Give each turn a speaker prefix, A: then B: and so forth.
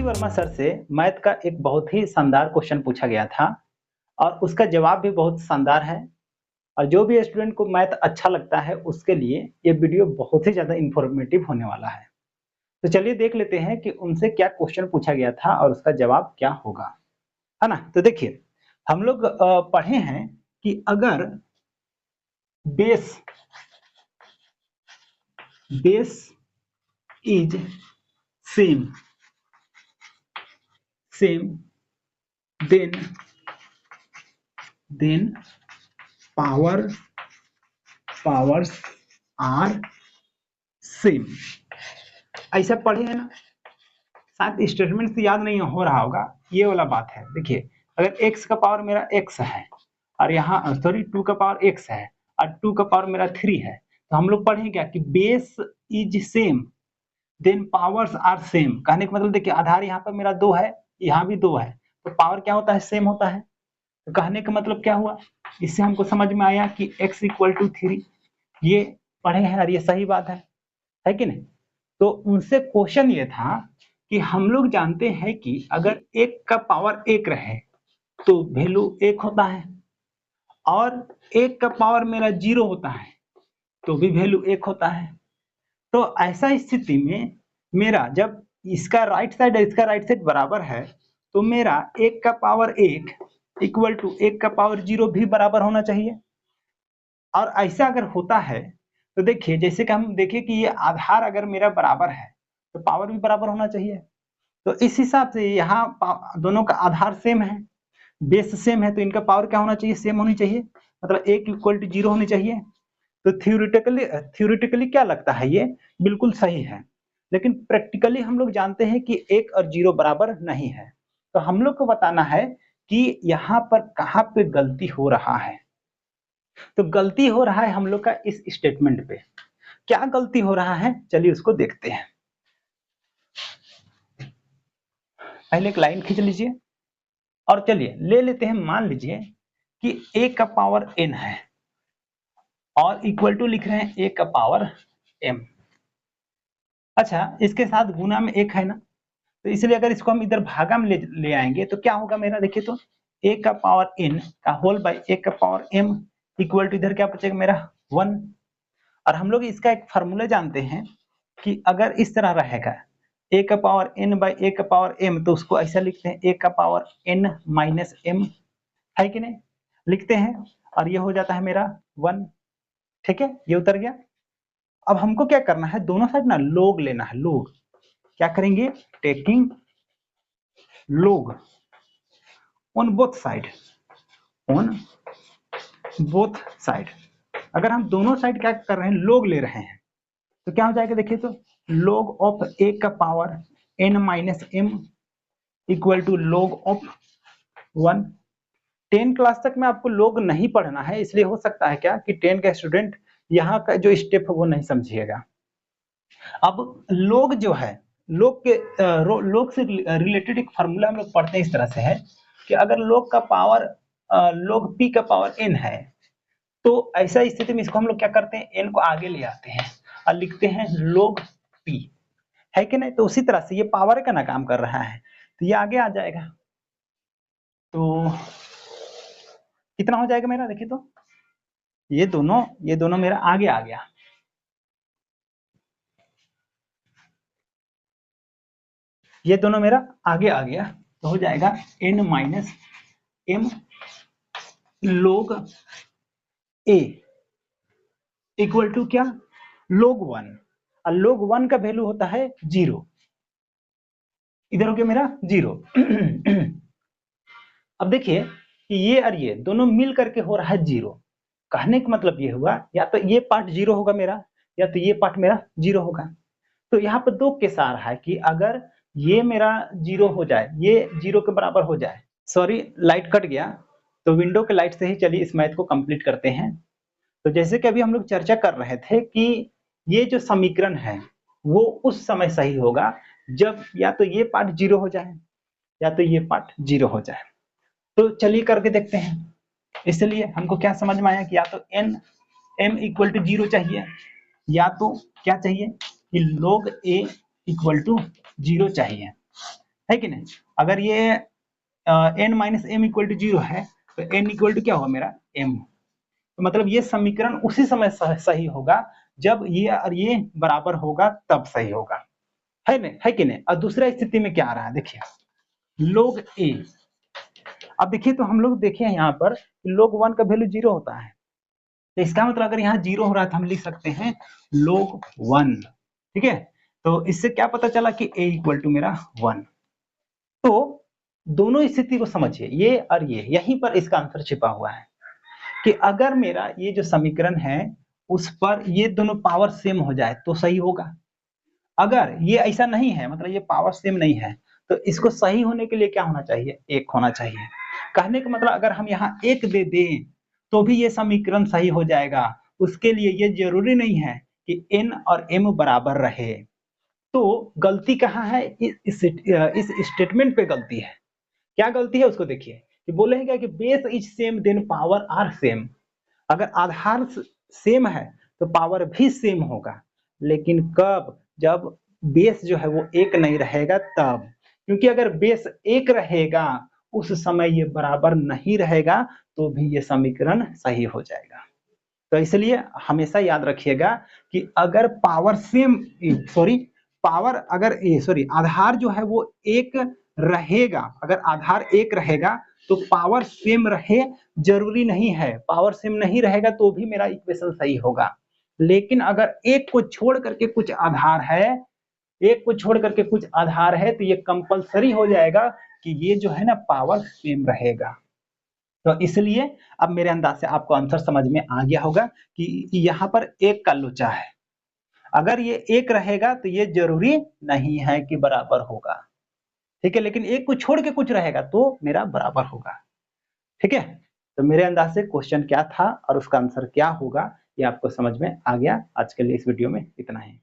A: Verma sir से math का एक बहुत ही शानदार क्वेश्चन पूछा गया था और उसका जवाब भी बहुत शानदार है। और जो भी स्टूडेंट को मैथ अच्छा लगता है उसके लिए ये वीडियो बहुत ही ज्यादा इंफॉर्मेटिव होने वाला है। तो चलिए देख लेते हैं कि उनसे क्या क्वेश्चन पूछा गया था और उसका जवाब क्या होगा, है ना। तो देखिए, हम लोग पढ़े हैं कि अगर base base is same then powers are same. ऐसा पढ़े हैं ना, शायद स्टेटमेंट से याद नहीं हो रहा होगा। ये वाला बात है। देखिए, अगर x का पावर मेरा x है और यहाँ सॉरी 2 का पावर x है और 2 का पावर मेरा 3 है, तो हम लोग पढ़ें क्या कि base is same then powers are same. कहने का मतलब देखिए, आधार यहाँ पर मेरा 2 है, यहाँ भी 2 है, तो पावर क्या होता है, सेम होता है। तो कहने का मतलब क्या हुआ, इससे हमको समझ में आया कि x इक्वल टू 3। ये पढ़े हैं और ये सही बात है कि नहीं। तो उनसे क्वेश्चन ये था कि हम लोग जानते हैं कि अगर एक का पावर एक रहे तो वैल्यू एक होता है, और एक का पावर मेरा 0 होता है तो भी वैल्यू एक होता है। तो ऐसा स्थिति में मेरा जब इसका राइट साइड और इसका राइट साइड बराबर है तो मेरा एक का पावर एक इक्वल टू एक का पावर 0 भी बराबर होना चाहिए। और ऐसा अगर होता है तो देखिए, जैसे कि हम देखिए कि ये आधार अगर मेरा बराबर है तो पावर भी बराबर होना चाहिए। तो इस हिसाब से यहाँ दोनों का आधार सेम है, बेस सेम है, तो इनका पावर क्या होना चाहिए, सेम होनी चाहिए, मतलब एक इक्वल टू 0 होनी चाहिए। तो थ्योरेटिकली क्या लगता है, ये बिल्कुल सही है। लेकिन प्रैक्टिकली हम लोग जानते हैं कि 1 और 0 बराबर नहीं है। तो हम लोग को बताना है कि यहाँ पर कहाँ पे गलती हो रहा है। तो गलती हो रहा है हम लोग का इस स्टेटमेंट पे। क्या गलती हो रहा है, चलिए उसको देखते हैं। पहले एक लाइन खींच लीजिए और चलिए ले लेते हैं, मान लीजिए कि a का पावर n है और इक्वल टू लिख रहे हैं a का पावर m। अच्छा, इसके साथ गुना में एक है ना, तो इसलिए अगर इसको हम इधर भागा में ले आएंगे तो क्या होगा मेरा, देखिए तो a का पावर n का होल बाय a का पावर m इक्वल टू इधर क्या बचेगा मेरा 1। और हम लोग इसका एक फार्मूला जानते हैं कि अगर इस तरह रहेगा a का पावर n बाय a का पावर m, तो उसको ऐसा लिखते हैं a का पावर n माइनस m, है कि नहीं, लिखते हैं। और ये हो जाता है मेरा 1। ठीक है, ये उतर गया। अब हमको क्या करना है, दोनों साइड ना लोग लेना है। लोग क्या करेंगे, टेकिंग लोग on both side, on both side. अगर हम दोनों साइड क्या कर रहे हैं, लोग ले रहे हैं, तो क्या हो जाएगा, देखिए तो log ऑफ a का power n minus m equal to log of 1। 10 class तक में आपको लोग नहीं पढ़ना है, इसलिए हो सकता है क्या कि 10 का स्टूडेंट यहाँ का जो स्टेप है वो नहीं समझिएगा। अब लोग जो है, लोग से रिलेटेड एक फार्मूला हम लोग पढ़ते हैं, इस तरह से है कि अगर लोग का पावर लोग p का पावर n है, तो ऐसा स्थिति में इसको हम लोग क्या करते हैं, n को आगे ले आते हैं और लिखते हैं log p, है कि नहीं। तो उसी तरह से ये पावर का ना काम कर रहा है, तो ये आगे आ जाएगा। तो कितना हो जाएगा मेरा, देखिए तो ये दोनों मेरा आगे आ गया। ये दोनों मेरा आगे आ गया, तो हो जाएगा n minus m log a equal to क्या, log 1। और log 1 का वैल्यू होता है 0, इधर हो गया मेरा 0। अब देखिए कि ये और ये दोनों मिल करके हो रहा है 0। कहने का मतलब ये हुआ, या तो ये पार्ट 0 होगा मेरा, या तो ये पार्ट मेरा 0 होगा। तो यहाँ पर दो केस आ रहा है कि अगर ये मेरा 0 हो जाए, ये 0 के बराबर हो जाए। सॉरी, लाइट कट गया, तो विंडो के लाइट से ही चलिए इस मैथ को कंप्लीट करते हैं। तो जैसे कि अभी हम लोग चर्चा कर रहे थे कि ये जो समीकरण है वो उस समय सही होगा जब या तो ये पार्ट 0 हो जाए या तो ये पार्ट 0 हो जाए। तो चलिए करके देखते हैं। इसलिए हमको क्या समझ में आया कि या तो n m इक्वल टू 0 चाहिए, या तो क्या चाहिए कि log a इक्वल टू 0 चाहिए। है कि नहीं। अगर ये n minus m equal to 0 है तो n इक्वल टू क्या होगा मेरा m, तो मतलब ये समीकरण उसी समय सही होगा जब ये और ये बराबर होगा, तब सही होगा, है नहीं, है कि नहीं। और दूसरा स्थिति में क्या आ रहा है देखिए, log a, अब देखिए तो हम लोग देखिए यहाँ पर log 1 का वैल्यू 0 होता है, तो इसका मतलब अगर यहाँ 0 हो रहा है तो हम लिख सकते हैं log 1, ठीक है। तो इससे क्या पता चला कि a इक्वल टू मेरा 1। तो दोनों स्थिति को समझिए, ये और ये, यहीं पर इसका आंसर छिपा हुआ है कि अगर मेरा ये जो समीकरण है उस पर ये दोनों पावर सेम हो जाए तो सही होगा। अगर ये ऐसा नहीं है, मतलब ये पावर सेम नहीं है, तो इसको सही होने के लिए क्या होना चाहिए, 1 होना चाहिए। कहने का मतलब अगर हम यहाँ 1 दे दें तो भी ये समीकरण सही हो जाएगा। उसके लिए ये जरूरी नहीं है कि n और m बराबर रहे। तो गलती कहाँ है, इस स्टेटमेंट पे गलती है। क्या गलती है उसको देखिए, कि बोलेगा कि base is same then power are same. अगर आधार सेम है तो पावर भी सेम होगा, लेकिन कब, जब बेस जो है वो 1 नहीं रहेगा तब। क्योंकि अगर बेस 1 रहेगा उस समय ये बराबर नहीं रहेगा तो भी ये समीकरण सही हो जाएगा। तो इसलिए हमेशा याद रखिएगा कि अगर पावर सेम, सॉरी, पावर अगर सॉरी आधार जो है वो 1 रहेगा, अगर आधार 1 रहेगा तो पावर सेम रहे, जरूरी नहीं है। पावर सेम नहीं रहेगा तो भी मेरा इक्वेशन सही होगा। लेकिन अगर 1 को छोड़ करके कुछ आधार है, 1 को छोड़ करके कुछ आधार है, तो ये कंपलसरी हो जाएगा कि ये जो है ना पावर सेम रहेगा। तो इसलिए अब मेरे अंदाज से आपको आंसर समझ में आ गया होगा कि यहाँ पर 1 का लोचा है। अगर ये 1 रहेगा तो ये जरूरी नहीं है कि बराबर होगा, ठीक है। लेकिन 1 को छोड़ के कुछ रहेगा तो मेरा बराबर होगा, ठीक है। तो मेरे अंदाज से क्वेश्चन क्या था और उसका आंसर क्या होगा ये आपको समझ में आ गया। आज के लिए इस वीडियो में इतना ही।